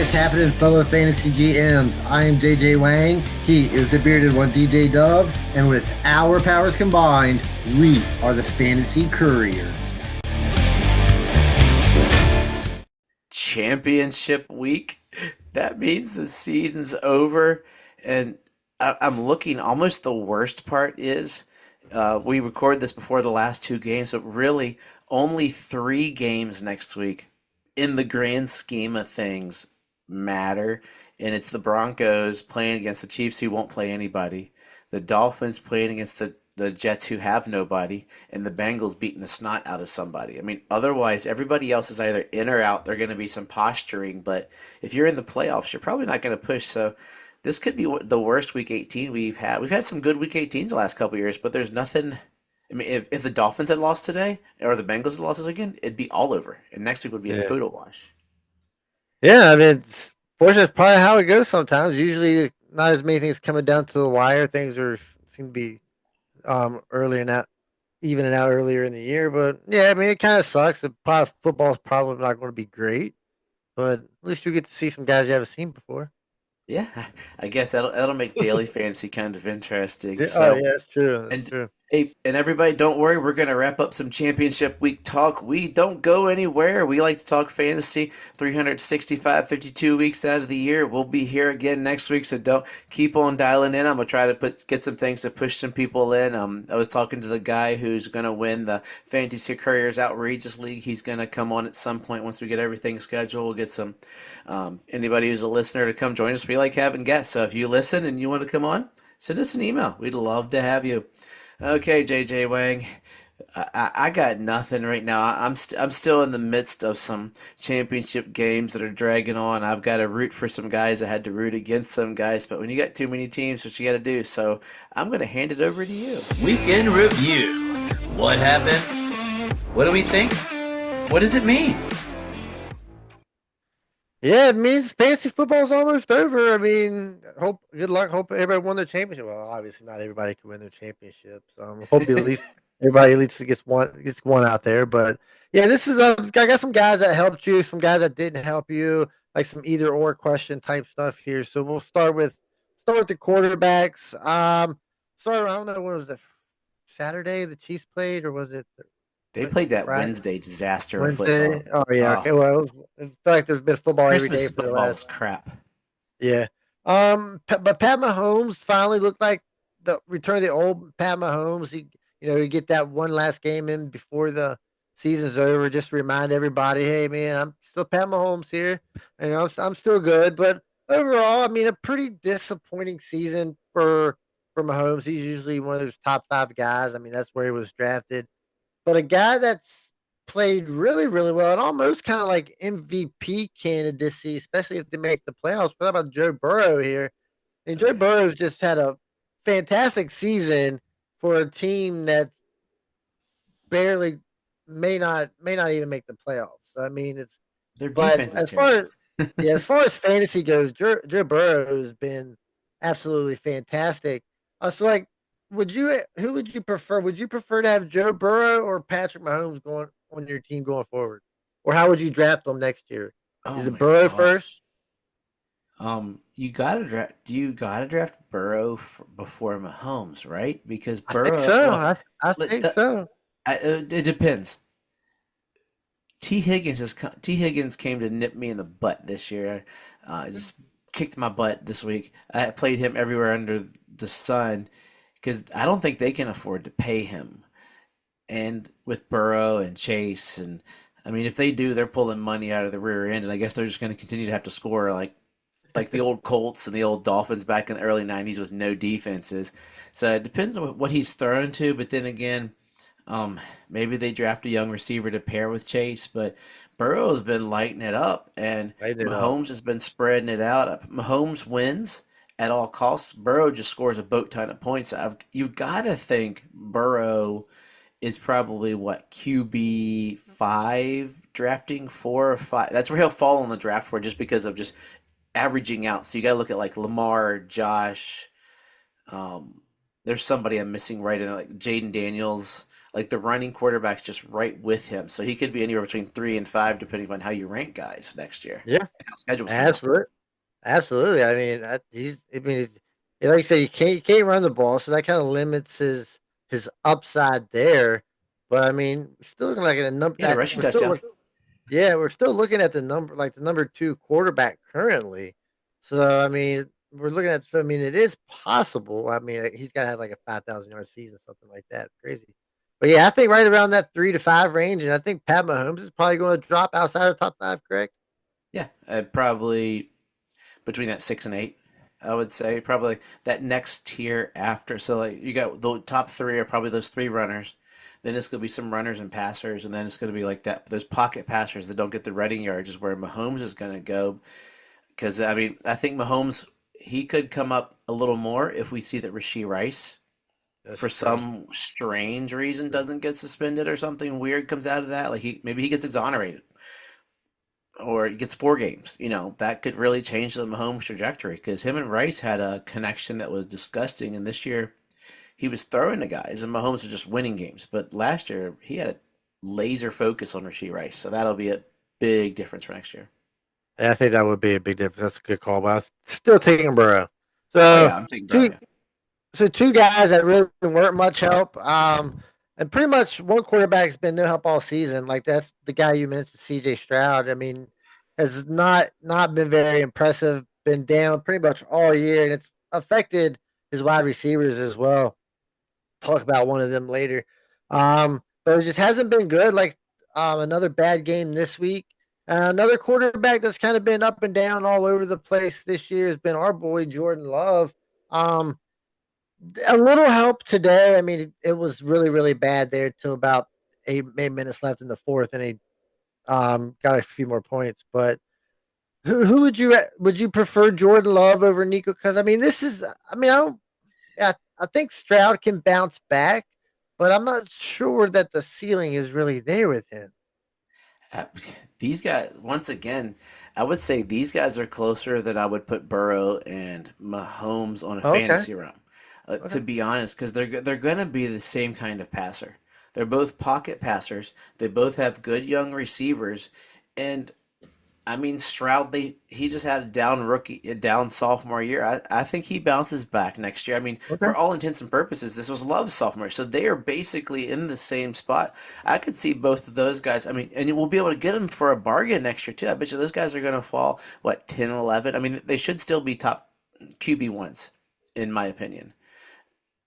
is happening, fellow fantasy GMs? I am JJ Wang. He is the bearded one, DJ Dub. And with our powers combined, we are the Fantasy Couriers. Championship week. That means the season's over. And I'm looking, almost the worst part is we record this before the last two games, but really only three games next week in the grand scheme of things matter. And it's the Broncos playing against the Chiefs who won't play anybody, the Dolphins playing against the Jets who have nobody, and the Bengals beating the snot out of somebody. I mean, otherwise, everybody else is either in or out. They're going to be some posturing, but if you're in the playoffs, you're probably not going to push. So this could be the worst Week 18 we've had. We've had some good Week 18s the last couple of years, but there's nothing. I mean, if the Dolphins had lost today or the Bengals had lost this weekend, it'd be all over, and next week would be a Yeah. total wash. Yeah, I mean, fortunately, it's probably how it goes sometimes. Usually, not as many things coming down to the wire. Things seem to be earlier and out, evening out earlier in the year. But yeah, I mean, it kind of sucks. Football's probably not going to be great, but at least you get to see some guys you haven't seen before. Yeah, I guess that'll make daily fantasy kind of interesting. Yeah, oh So. yeah, that's true. That's And true. hey, and everybody, don't worry. We're gonna wrap up some championship week talk. We don't go anywhere. We like to talk fantasy 365, 52 weeks out of the year. We'll be here again next week, so don't keep on dialing in. I'm gonna try to get some things to push some people in. I was talking to the guy who's gonna win the Fantasy Couriers Outrageous League. He's gonna come on at some point once we get everything scheduled. We'll get some anybody who's a listener to come join us. We like having guests, so if you listen and you want to come on, send us an email. We'd love to have you. Okay, JJ Wang, I got nothing right now. I'm still in the midst of some championship games that are dragging on. I've got to root for some guys. I had to root against some guys, but when you got too many teams, what you got to do? So I'm going to hand it over to you. Weekend review. What happened? What do we think? What does it mean? Yeah, it means fantasy football's almost over. I mean, good luck. Hope everybody won their championship. Well, obviously not everybody can win their championships. Hope at least everybody at least gets one out there. But yeah, this is I got some guys that helped you, some guys that didn't help you, like some either or question type stuff here. So we'll start with the quarterbacks. Sorry, I don't know when was it, Saturday the Chiefs played, or was it They played that Friday? Wednesday disaster of Wednesday? football. Oh yeah, okay. Well, it's like there's been football every day Christmas for the football last. is crap. Yeah. But Pat Mahomes finally looked like the return of the old Pat Mahomes. You get that one last game in before the season's over. Just to remind everybody, hey man, I'm still Pat Mahomes here. I'm still good. But overall, I mean, a pretty disappointing season for Mahomes. He's usually one of those top 5 guys. I mean, that's where he was drafted. But a guy that's played really, really well and almost kind of like MVP candidacy, especially if they make the playoffs. What about Joe Burrow here? And Joe Burrow's just had a fantastic season for a team that's barely may not even make the playoffs. I mean, Their but defense is as far terrible. as as far as fantasy goes, Joe Burrow has been absolutely fantastic. So like, who would you prefer? Would you prefer to have Joe Burrow or Patrick Mahomes going on your team going forward, or how would you draft them next year? Oh Is it my Burrow first? gosh. You gotta draft. Do you gotta draft Burrow before Mahomes, right? Because I think Burrow. so. Well, I think so. it depends. T Higgins came to nip me in the butt this year. Just kicked my butt this week. I played him everywhere under the sun because I don't think they can afford to pay him. And with Burrow and Chase, and I mean, if they do, they're pulling money out of the rear end, and I guess they're just going to continue to have to score like the old Colts and the old Dolphins back in the early '90s with no defenses. So it depends on what he's thrown to. But then again, maybe they draft a young receiver to pair with Chase. But Burrow has been lighting it up, and Lighten it up. Mahomes has been spreading it out. Mahomes wins at all costs. Burrow just scores a boat ton of points. You've got to think Burrow is probably what, QB 5 drafting 4 or 5. That's where he'll fall on the draft board just because of just averaging out. So you got to look at like Lamar, Josh. There's somebody I'm missing right in it, like Jaden Daniels. like the running quarterback's just right with him. So he could be anywhere between 3 and 5, depending on how you rank guys next year Yeah, and how schedules come out. absolutely. Absolutely. I mean, he's. I mean, like you say, you can't run the ball, so that kind of limits his upside there. But I mean, we're still looking like at a number He had a that rushing we're still touchdown. look, yeah, we're still looking at the number like the number two quarterback currently. So I mean, we're looking at. So I mean, it is possible. I mean, he's got to have like a 5,000 yard season, something like that. Crazy. But yeah, I think right around that 3 to 5 range, and I think Pat Mahomes is probably going to drop outside of the top 5. Correct? Yeah, probably between that 6 and 8. I would say probably that next tier after. So like you got the top three are probably those three runners. Then it's going to be some runners and passers, and then it's going to be like that. Those pocket passers that don't get the running yards is where Mahomes is going to go. Because I mean, I think Mahomes he could come up a little more if we see that Rasheed Rice, That's for true. some strange reason, doesn't get suspended or something weird comes out of that. Like maybe he gets exonerated or he gets 4 games. That could really change the Mahomes trajectory because him and Rice had a connection that was disgusting. And this year he was throwing the guys, and Mahomes was just winning games. But last year he had a laser focus on Rasheed Rice, so that'll be a big difference for next year. Yeah, I think that would be a big difference. That's a good call, but I was still taking Burrow. Oh So yeah, I'm taking Burrow. two, Yeah. so two guys that really weren't much help. And pretty much one quarterback's been no help all season. Like that's the guy you mentioned, C.J. Stroud. I mean, has not been very impressive. Been down pretty much all year, and it's affected his wide receivers as well. Talk about one of them later. But it just hasn't been good. Like another bad game this week. Another quarterback that's kind of been up and down all over the place this year has been our boy Jordan Love. Um, a little help today. I mean, it was really really bad there till about 8 minutes left in the fourth, and he got a few more points. But who would you prefer Jordan Love over Nico? Because I mean, this is I mean I don't I think Stroud can bounce back, but I'm not sure that the ceiling is really there with him. Uh, These guys, once again, I would say these guys are closer than I would put Burrow and Mahomes on a Okay. fantasy realm. To Okay. be honest, because they're going to be the same kind of passer. They're both pocket passers. They both have good young receivers, and I mean, Stroud, he just had a down sophomore year. I think he bounces back next year. I mean, Okay. for all intents and purposes, this was Love's sophomore, so they are basically in the same spot. I could see both of those guys. I mean, and we'll be able to get them for a bargain next year too. I bet you those guys are going to fall what 10, 11. I mean, they should still be top QB ones, in my opinion,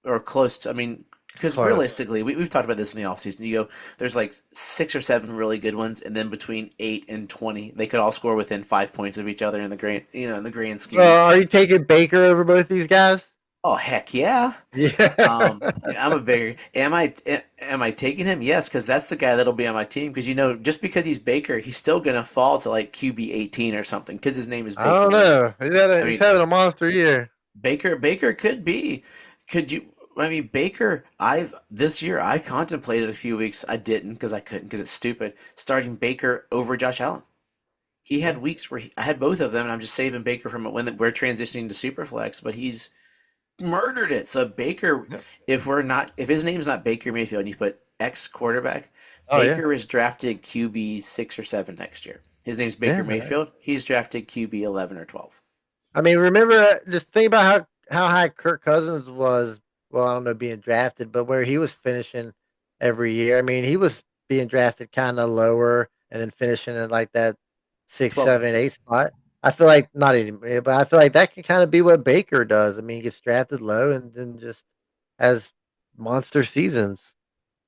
or close to. I mean, because Close. realistically, we've talked about this in the offseason. You go, there's like 6 or 7 really good ones, and then between 8 and 20, they could all score within 5 points of each other in the grand So scheme. are you taking Baker over both these guys? Oh heck yeah! Yeah. Yeah, I'm a bigger. Am I taking him? Yes, because that's the guy that'll be on my team. Because just because he's Baker, he's still gonna fall to like QB 18 or something. Because his name is I Baker don't Mayfield. know. I He's mean, having a monster year. Baker could be. Could you? I mean, Baker. I've this year I contemplated a few weeks. I didn't because I couldn't because it's stupid. Starting Baker over Josh Allen. He Yeah. had weeks where I had both of them, and I'm just saving Baker from when we're transitioning to Superflex. But he's murdered it. So Baker, Yep. if his name's not Baker Mayfield, and you put ex quarterback, Oh yeah. Baker is drafted QB 6 or 7 next year. His name's Baker Yeah. Mayfield. He's drafted QB 11 or 12. I mean, remember just think about how high Kirk Cousins was. Well, I don't know being drafted, but where he was finishing every year. I mean, he was being drafted kind of lower and then finishing in like that six, 12. 7, 8 spot. I feel like not anymore, but I feel like that can kind of be what Baker does. I mean, he gets drafted low and then just has monster seasons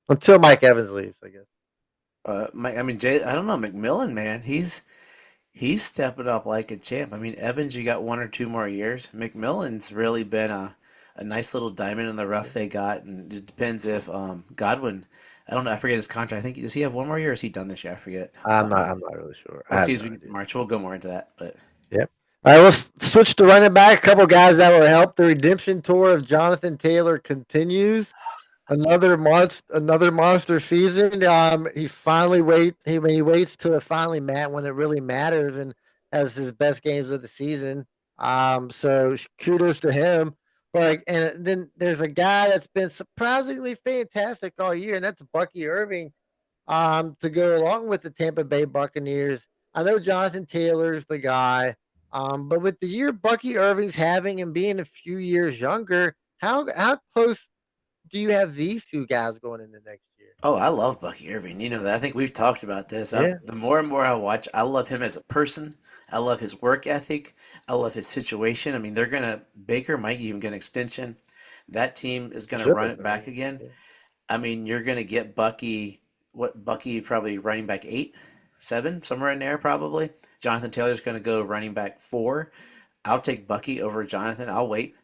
until Mike Evans leaves. I guess. I mean, I don't know McMillan, man. He's stepping up like a champ. I mean, Evans, you got 1 or 2 more years. McMillan's really been a nice little diamond in the rough they got, and it depends if Godwin. I don't know. I forget his contract. I think does he have 1 more year, or is he done this year? I forget off the I'm top of my not. head. I'm not really sure. I We'll have see as no we get to idea. March. We'll go more into that, but Yep. All right, let's switch to running back. A couple guys that were helped. The redemption tour of Jonathan Taylor continues. Another monster season. He finally he waits till it finally when it really matters and has his best games of the season. So kudos to him. But and then there's a guy that's been surprisingly fantastic all year, and that's Bucky Irving. To go along with the Tampa Bay Buccaneers. I know Jonathan Taylor's the guy, but with the year Bucky Irving's having and being a few years younger, how close do you have these two guys going into next year? Oh, I love Bucky Irving. You know that. I think we've talked about this. Yeah, The more and more I watch, I love him as a person. I love his work ethic. I love his situation. I mean, Baker might even get an extension. That team is gonna should run be. it back Man. again. Yeah. I mean, you're gonna get Bucky probably running back 8, 7, somewhere in there probably. Jonathan Taylor's gonna go running back 4. I'll take Bucky over Jonathan. I'll wait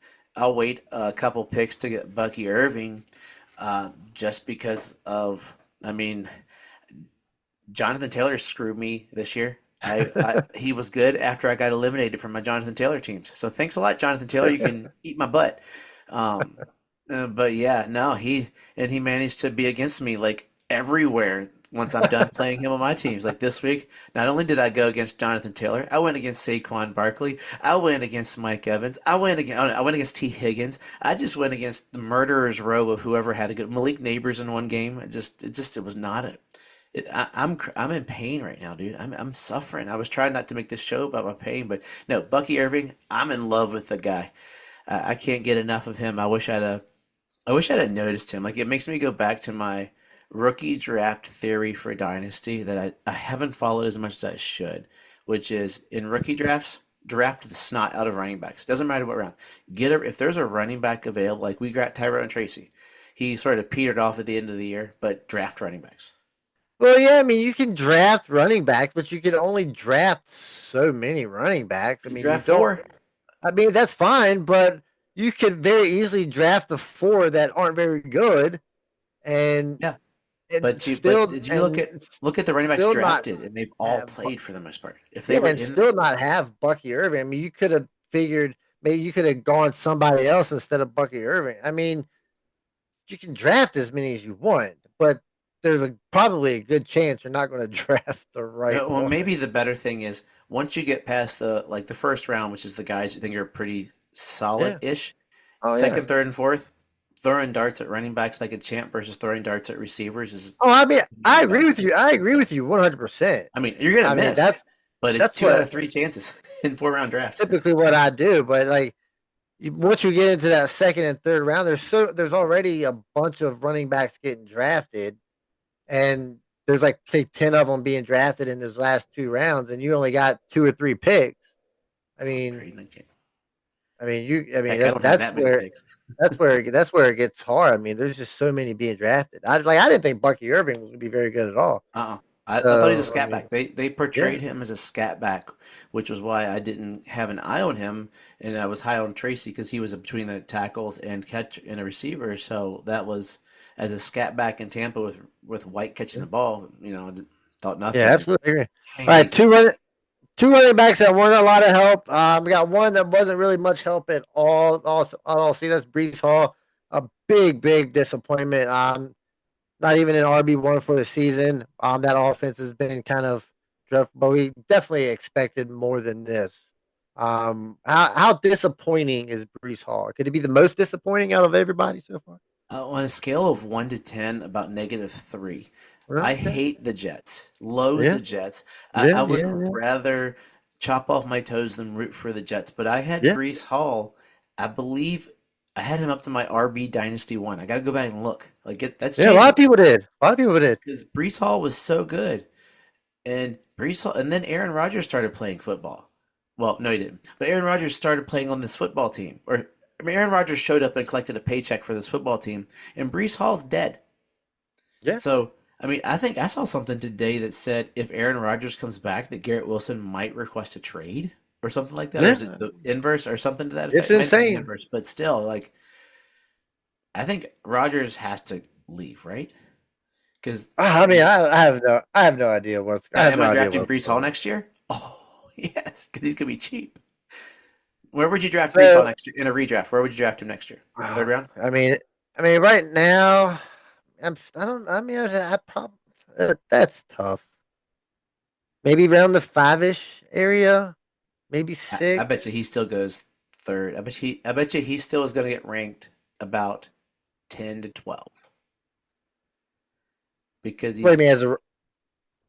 a couple picks to get Bucky Irving, just because of. I mean, Jonathan Taylor screwed me this year. He was good after I got eliminated from my Jonathan Taylor teams. So thanks a lot, Jonathan Taylor. You can eat my butt. Um, but yeah, no, he managed to be against me like everywhere once I'm done playing him on my teams. Like this week, not only did I go against Jonathan Taylor, I went against Saquon Barkley. I went against Mike Evans. I went against T. Higgins. I just went against the murderer's row of whoever had a good Malik Neighbors in one game. It was not a. I'm in pain right now, dude. I'm suffering. I was trying not to make this show about my pain, but no, Bucky Irving. I'm in love with the guy. I can't get enough of him. I wish I'd have noticed him. Like it makes me go back to my rookie draft theory for Dynasty that I haven't followed as much as I should, which is in rookie drafts, draft the snot out of running backs. Doesn't matter what round. If there's a running back available, like we got Tyrone Tracy. He sort of petered off at the end of the year, but draft running backs. Well, yeah, I mean, you can draft running backs, but you can only draft so many running backs. I You mean, you draft don't. 4. I mean, that's fine, but you could very easily draft the four that aren't very good, and Yeah. and But still did you look at the running backs still not drafted and they've all have played for the most part. If they yeah, were and in still not have Bucky Irving. I mean, you could have figured maybe you could have gone somebody else instead of Bucky Irving. I mean, you can draft as many as you want, but there's probably a good chance you're not going to draft the right well, one. maybe the better thing is once you get past the first round, which is the guys you think are pretty Yeah. solid-ish, Oh yeah. second, third, and fourth, throwing darts at running backs like a champ versus throwing darts at receivers is Oh, I mean, I a agree better with thing. you. I agree with you 100%. I mean, you're gonna I mean, miss, but it's that's two out of what three chances in 4 round draft. typically what I do. But like, once you get into that second and third round, there's already a bunch of running backs getting drafted, and there's like say 10 of them being drafted in those last 2 rounds, and you only got 2 or 3 picks. I mean, Trading like champ. I mean Heck, I don't have that's that many where picks. that's where it gets hard. I mean, there's just so many being drafted. I didn't think Bucky Irving was going to be very good at all. Uh-uh. I thought he's a So I scat mean, back. They yeah. portrayed him as a scat back, which was why I didn't have an eye on him, and I was high on Tracy because he was between the tackles and catch and a receiver. So that was as a scat back in Tampa with White catching the ball. You know, thought Yeah, nothing. absolutely agree. Dang, All right, he's two running backs that weren't a lot of help. We got one that wasn't really much help at all. All see that's Brees Hall, a big disappointment. Not even an RB1 for the season. That offense has been kind of dreadful, but we definitely expected more than this. How disappointing is Brees Hall? Could it be the most disappointing out of everybody so far? on a scale of 1 to 10, about -3. I Okay. hate the Jets. Loathe Yeah, the Jets. I yeah, would yeah, yeah, rather chop off my toes than root for the Jets. But I had yeah. Brees Hall. I believe I had him up to my RB Dynasty one. I got to go back and look. That's Yeah, a lot of changing people did. A lot of people did. because Brees Hall was so good, and and then Aaron Rodgers started playing football. Well, no, he didn't. But Aaron Rodgers started playing on this football team, Aaron Rodgers showed up and collected a paycheck for this football team, and Brees Hall's dead. Yeah. So, I mean, I think I saw something today that said if Aaron Rodgers comes back, that Garrett Wilson might request a trade or something like that. Or is it Yeah. the inverse or something to that It's effect? It might not be the insane. inverse, but still, like, I think Rodgers has to leave, right? Because I mean, I have no idea I have am no I idea drafting what's Brees going Hall on. next year? Oh, yes, because he's gonna be cheap. Where would you draft Brees Hall So, next year in a redraft? Where would you draft him next year? Third round? I mean, right now, I don't. I mean, I probably that's tough. Maybe around the 5-ish area, maybe I bet you he six. still goes third. I bet you he still is going to get ranked about 10 to 12 because What do you he's mean as a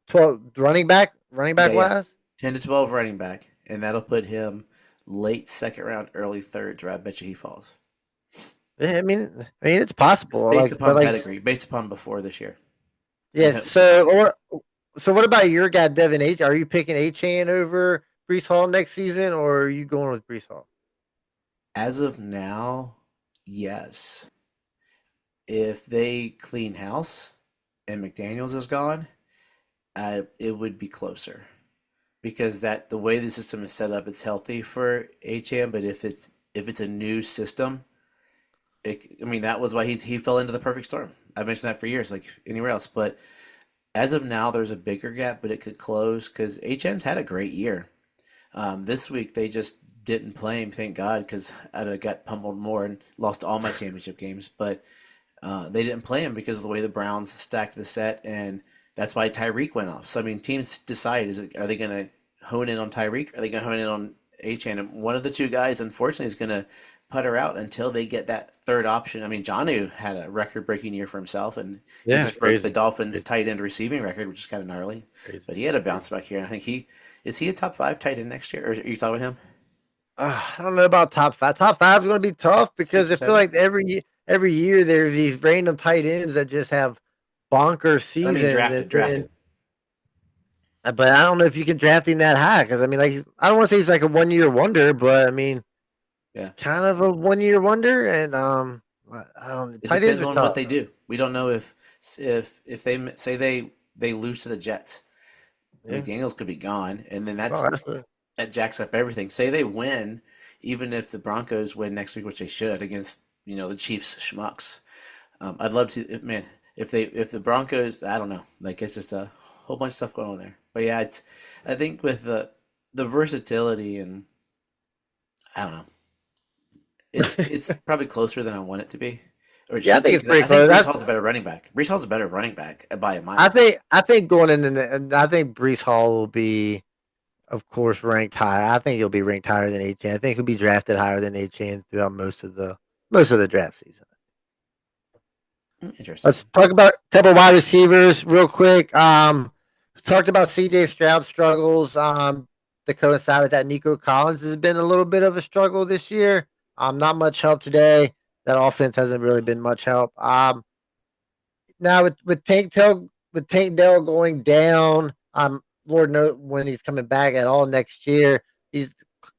12 running back yeah, wise? 10 to 12 running back, and that'll put him late second round, early third. Where I bet you he falls. Yeah, I mean, it's possible. Based But upon like, pedigree, based upon before this year, and yes. who passed him. So what about your guy, Devin H? Are you picking Achan over Brees Hall next season, or are you going with Brees Hall? As of now, yes. If they clean house and McDaniels is gone, it would be closer because that the way the system is set up, it's healthy for HM. But if it's a new system, I mean that was why he fell into the perfect storm. I mentioned that for years, like anywhere else. But as of now, there's a bigger gap, but it could close because HN's had a great year. This week they just didn't play him, thank God, because I'd have got pummeled more and lost all my championship games. But they didn't play him because of the way the Browns stacked the set, and that's why Tyreek went off. So I mean, teams decide: are they going to hone in on Tyreek? Are they going to hone in on HN? And one of the two guys, unfortunately, is going to putter out until they get that third option. I mean, Jonnu had a record-breaking year for himself, and he Yeah, just broke the crazy. Dolphins' tight end receiving record, which is kind of gnarly. Crazy. But he had a bounce back here, and I think he is he a top five tight end next year? Or are you talking about him? I don't know about top five. Top five is going to be tough because Six or I feel seven? like every year there's these random tight ends that just have bonkers I mean, seasons, drafted. but I don't know if you can draft him that high because I mean, like I don't want to say he's like a 1 year wonder, but I mean, it's Yeah. kind of a 1 year wonder, and I don't. It Tight ends depends are on what tough. they do. We don't know if they say they lose to the Jets. Yeah. McDaniels could be gone, and then Oh, absolutely. that jacks up everything. Say they win, even if the Broncos win next week, which they should against the Chiefs schmucks. I'd love to, man. If the Broncos, I don't know, like it's just a whole bunch of stuff going on there. But yeah, I think with the versatility and I don't know, it's probably closer than I want it to be, or it Yeah, I should think be. it's 'Cause pretty I think close. Brees Hall's a better running back. Brees Hall's a better running back by a I mile. think I think going in the I think Brees Hall will be, of course, ranked high. I think he'll be ranked higher than HN. I think he'll be drafted higher than HN throughout most of the draft season. Interesting. Let's talk about a couple wide receivers real quick. Talked about CJ Stroud struggles. To coincide with that, Nico Collins has been a little bit of a struggle this year. Not much help today. That offense hasn't really been much help. Now with Tank Dell going down, Lord knows when he's coming back at all next year. He's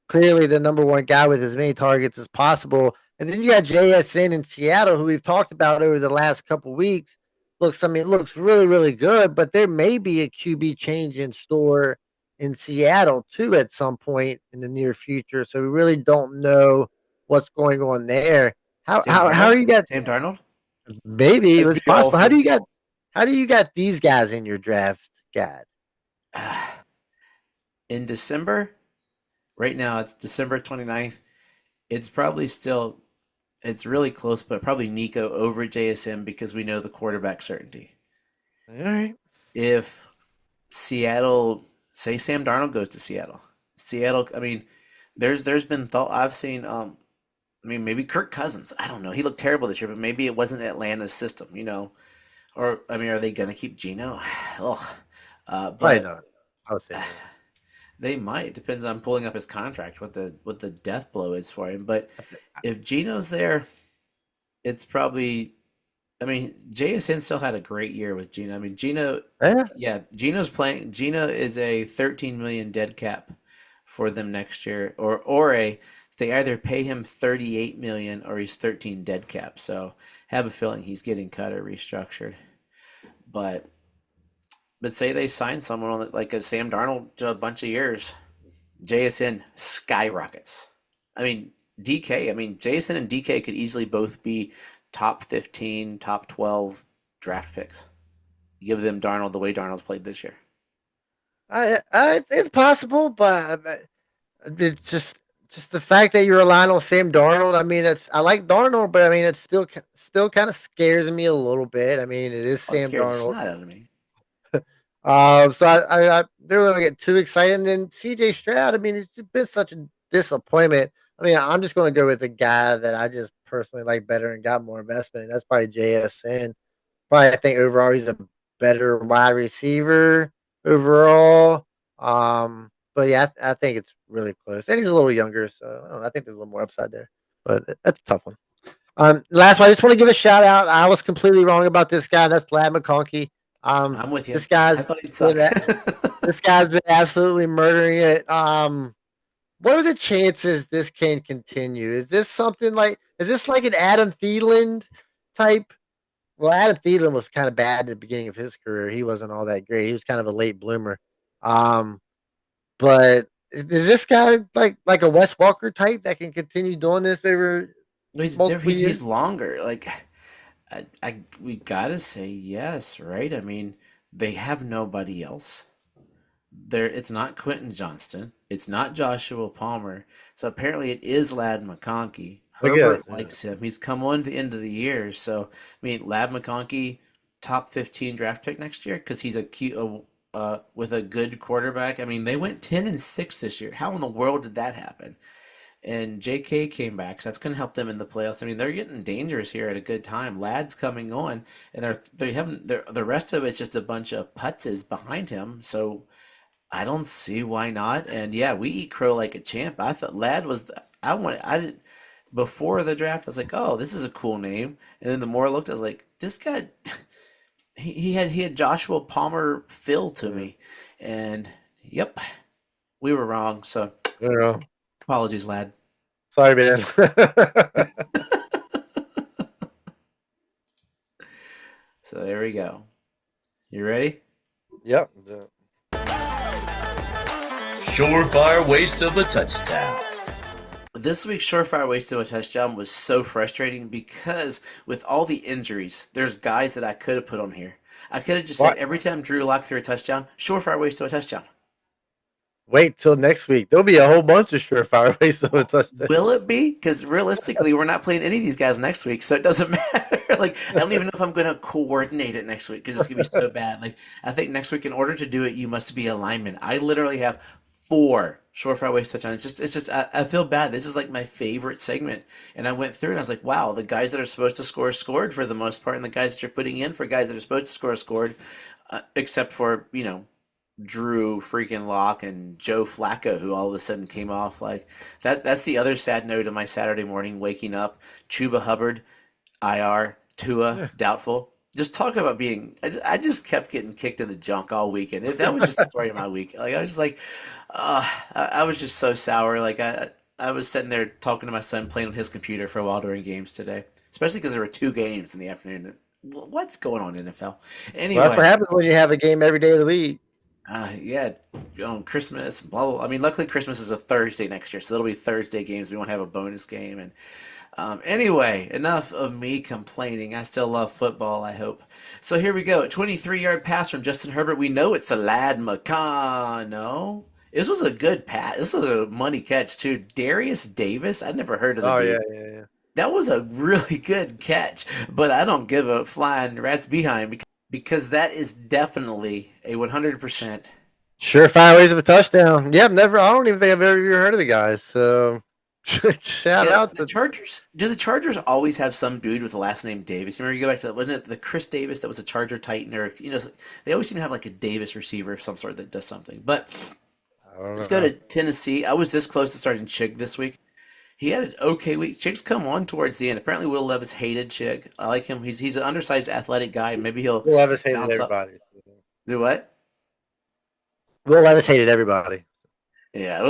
clearly the number one guy with as many targets as possible. And then you got JSN in Seattle, who we've talked about over the last couple weeks. Looks really, really good, but there may be a QB change in store in Seattle too at some point in the near future. So we really don't know what's going on there. How Sam how how Darnold. are you guys? Sam Darnold. Maybe it That'd was be possible. awesome. How do you got these guys in your draft guide? In December, right now it's December 29th. It's probably still it's really close, but probably Nico over JSM because we know the quarterback certainty. All right. If Seattle, say Sam Darnold goes to Seattle, Seattle. I mean, there's been thought I've seen. I mean, maybe Kirk Cousins. I don't know. He looked terrible this year, but maybe it wasn't Atlanta's system. Or I mean, are they gonna keep Geno? Ugh. Probably But not. I would say no. they might. Depends on pulling up his contract, what the death blow is for him. But if Geno's there, it's probably. I mean, JSN still had a great year with Geno. I mean, Geno, Yeah. yeah, Geno's playing. Geno is a 13 million dead cap for them next year, or they either pay him 38 million or he's 13 dead cap. So have a feeling he's getting cut or restructured. But say they sign someone on like a Sam Darnold to a bunch of years, JSN skyrockets. I mean, DK. I mean, JSN and DK could easily both be top 15, top 12 draft picks. Give them Darnold the way Darnold's played this year. It's possible, but it's just the fact that you're relying on Sam Darnold. I mean, that's I like Darnold, but I mean, it's still kind of scares me a little bit. I mean, it is Oh, it Sam scares the Darnold. snot out of me. So I they're going to get too excited. And then CJ Stroud. I mean, it's been such a disappointment I mean, I'm just going to go with the guy that I just personally like better and got more investment in. That's probably JSN. Probably, I think overall he's a better wide receiver overall. But yeah, I think it's really close, and he's a little younger, so I don't know. I think there's a little more upside there. But that's a tough one. Last one, I just want to give a shout out. I was completely wrong about this guy. That's Vlad McConkey. I'm with you. This guy's I thought he'd suck. been, this guy's been absolutely murdering it. What are the chances this can continue? Is this like an Adam Thielen type? Well, Adam Thielen was kind of bad at the beginning of his career. He wasn't all that great. He was kind of a late bloomer. Um, but is this guy like a Wes Walker type that can continue doing this over He's multiple different. years? He's longer. Like, we gotta say yes, right? I mean, they have nobody else. It's not Quentin Johnston. It's not Joshua Palmer. So apparently it is Lad McConkey. I guess. Herbert likes him. He's come on to the end of the year. So, I mean, Lad McConkey, top 15 draft pick next year because he's a cute, with a good quarterback. I mean, they went 10-6 this year. How in the world did that happen? And JK came back, so that's going to help them in the playoffs. I mean, they're getting dangerous here at a good time. Lad's coming on, and the rest of it's just a bunch of putzes behind him. So I don't see why not. And yeah, we eat crow like a champ. I thought Lad was I didn't before the draft. I was like, oh, this is a cool name. And then the more I looked, I was like, this guy, he had Joshua Palmer feel to me. And yep, we were wrong. So Yeah. apologies, Lad. Sorry, man. So there we go. You ready? Yep. Surefire waste of a touchdown. This week's surefire waste of a touchdown was so frustrating because with all the injuries, there's guys that I could have put on here. I could have just said every time Drew Lock threw a touchdown, surefire waste of a touchdown. Wait till next week. There'll be a whole bunch of surefire waste of a touchdown. Will it be? Because realistically, we're not playing any of these guys next week, so it doesn't matter. Like, I don't even know if I'm going to coordinate it next week because it's going to be so bad. Like, I think next week, in order to do it, you must be a lineman. I literally have 4 surefire waste touchdowns. It's just, I feel bad. This is like my favorite segment, and I went through and I was like, wow, the guys that are supposed to score scored for the most part, and the guys that you're putting in for guys that are supposed to score scored, except for Drew freaking Lock and Joe Flacco, who all of a sudden came off like that. That's the other sad note of my Saturday morning waking up. Chuba Hubbard, IR, Tua, doubtful. Just talk about being. I just kept getting kicked in the junk all weekend. That was just the story of my week. Like I was just like, I was just so sour. Like I was sitting there talking to my son, playing on his computer for a while during games today, especially because there were 2 games in the afternoon. What's going on, NFL? Anyway, Well, that's what happens when you have a game every day of the week. yeah, on Christmas, blah, blah. I mean, luckily Christmas is a Thursday next year, so that'll be Thursday games. We won't have a bonus game. And anyway, enough of me complaining. I still love football, I hope. So here we go. 23-yard pass from Justin Herbert. We know it's a Lad McCon. No? This was a good pass. This was a money catch, too. Darius Davis? I never heard of the dude. Yeah. That was a really good catch, but I don't give a flying rat's behind because that is definitely a 100%. Surefire ways of a touchdown. Yeah, I don't even think I've ever heard of the guys. So shout out the Chargers. Do the Chargers always have some dude with the last name Davis? Remember, you go back to wasn't it the Chris Davis that was a Charger Titan, or they always seem to have like a Davis receiver of some sort that does something. But let's go to Tennessee. I was this close to starting Chig this week. He had an okay week. Chig's come on towards the end. Apparently, Will Levis hated Chig. I like him. He's an undersized, athletic guy. Maybe he'll. Will Levis hated bounce up. everybody. Do what? Will Levis hated everybody. Yeah,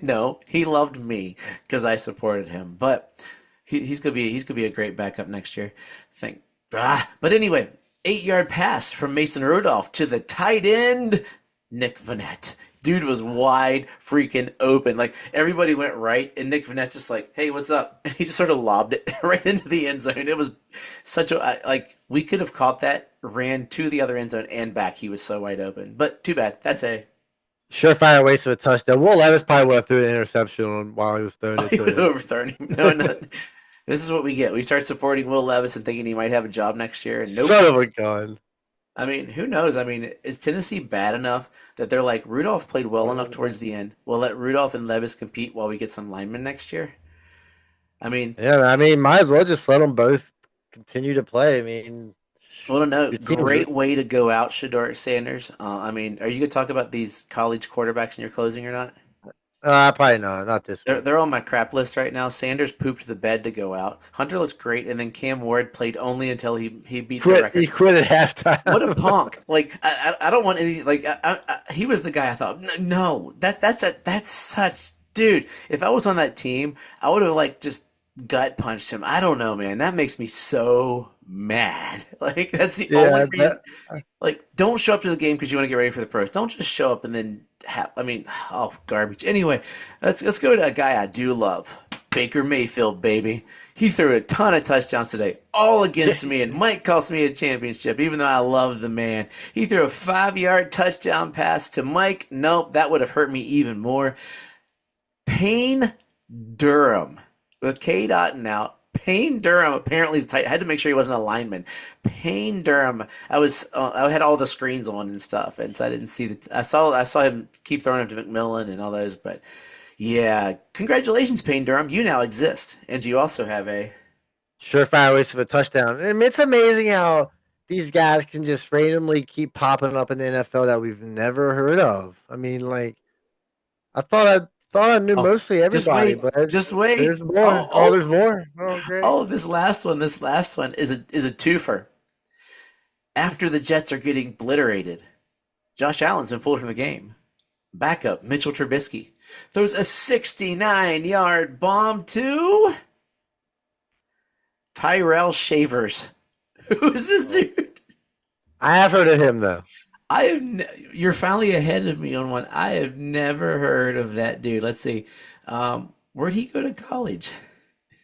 no, he loved me because I supported him. But he's gonna be a great backup next year. But anyway, 8-yard pass from Mason Rudolph to the tight end, Nick Vannett. Dude was wide freaking open. Like everybody went right, and Nick Vanette's just like, "Hey, what's up?" And he just sort of lobbed it right into the end zone. It was such a we could have caught that, ran to the other end zone and back. He was so wide open, but too bad. That's a surefire waste of a touchdown. Will Levis probably would have threw an interception while he was throwing it. He would have overthrown him. No. This is what we get. We start supporting Will Levis and thinking he might have a job next year, and nope. Son of a gun. I mean, who knows? I mean, is Tennessee bad enough that they're like Rudolph played well enough towards the end? We'll let Rudolph and Levis compete while we get some linemen next year. I mean, Yeah, I mean, might as well just let them both continue to play. I mean, well, to know, your team's great way to go out, Shador Sanders. I mean, are you going to talk about these college quarterbacks in your closing or not? probably not this They're week. they're on my crap list right now. Sanders pooped the bed to go out. Hunter looks great, and then Cam Ward played only until he beat the He record. quit at halftime. What a punk! Like I don't want any like he was the guy I thought no that's such dude. If I was on that team, I would have like just gut punched him. I don't know, man. That makes me so mad. Like that's the only Yeah, reason. Like, don't show up to the game because you want to get ready for the pros. Don't just show up and then have. I mean, oh, garbage. Anyway, let's go to a guy I do love, Baker Mayfield, baby. He threw a ton of touchdowns today, all against me, and might cost me a championship, even though I love the man. He threw a 5-yard touchdown pass to Mike. Nope, that would have hurt me even more. Payne Durham with K. Dotton out. Payne Durham apparently is tight. I had to make sure he wasn't a lineman. Payne Durham. I had all the screens on and stuff, and so I didn't see the. I saw him keep throwing him to McMillan and all those, but yeah, congratulations, Payne Durham. You now exist, and you also have a. surefire waste of a touchdown. I mean, it's amazing how these guys can just randomly keep popping up in the NFL that we've never heard of. I mean, like I thought I knew Oh, mostly just everybody, wait, but just wait. there's more. Oh, there's more. Oh, great. Oh, this last one is a twofer. After the Jets are getting obliterated, Josh Allen's been pulled from the game. Backup Mitchell Trubisky throws a 69-yard bomb to Tyrell Shavers. Who is this dude? I have heard of him though. You're finally ahead of me on one. I have never heard of that dude. Let's see. Where'd he go to college?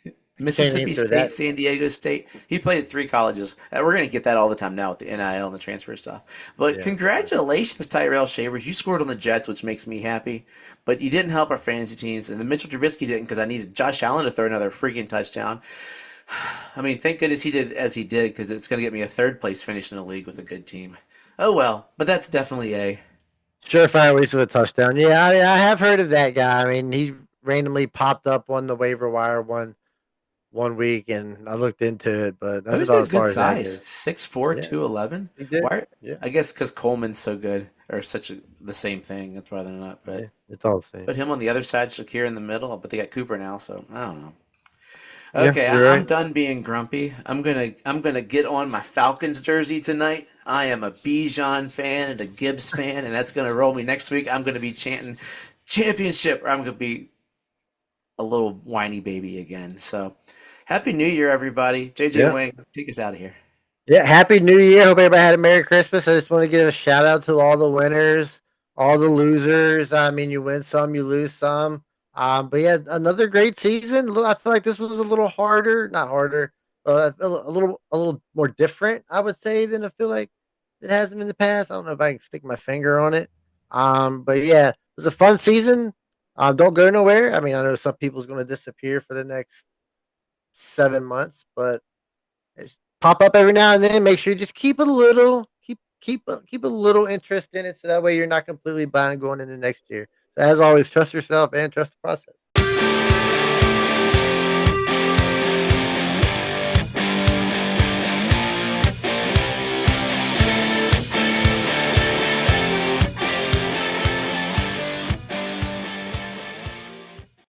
Can't Mississippi answer State, that. San Diego State. He played at 3 colleges. We're going to get that all the time now with the NIL and the transfer stuff. But Yeah. congratulations, Tyrell Shavers. You scored on the Jets, which makes me happy. But you didn't help our fantasy teams. And the Mitchell Trubisky didn't because I needed Josh Allen to throw another freaking touchdown. I mean, thank goodness he did as he did because it's going to get me a third place finish in the league with a good team. Oh, well. But that's definitely a. Surefire waste of a touchdown. Yeah, I have heard of that guy. I mean, he randomly popped up on the waiver wire one week, and I looked into it, but Oh, that's he's about got as good far as that size. goes. 6'4", Yeah, 211. he did. Why? Yeah, I guess because Coleman's so good, or the same thing. That's why they're not. yeah, But it's all the same. put him on the other side, Shakir in the middle. But they got Cooper now, so I don't know. Yeah, Okay, you're I'm right. done being grumpy. I'm gonna get on my Falcons jersey tonight. I am a Bijan fan and a Gibbs fan, and that's gonna roll me next week. I'm gonna be chanting championship, or I'm gonna be a little whiny baby again. So, Happy New Year, everybody. JJ Yeah. Wang, take us out of here. Yeah, happy New Year. Hope everybody had a Merry Christmas. I just want to give a shout out to all the winners, all the losers. I mean, you win some, you lose some. But yeah, another great season. I feel like this was a little harder, not harder, but a little more different, I would say, than I feel like it has been in the past. I don't know if I can stick my finger on it. But yeah, it was a fun season. Don't go nowhere. I mean, I know some people's going to disappear for the next 7 months, but pop up every now and then. Make sure you just keep a little keep a little interest in it, so that way you're not completely blind going into next year. So as always, trust yourself and trust the process.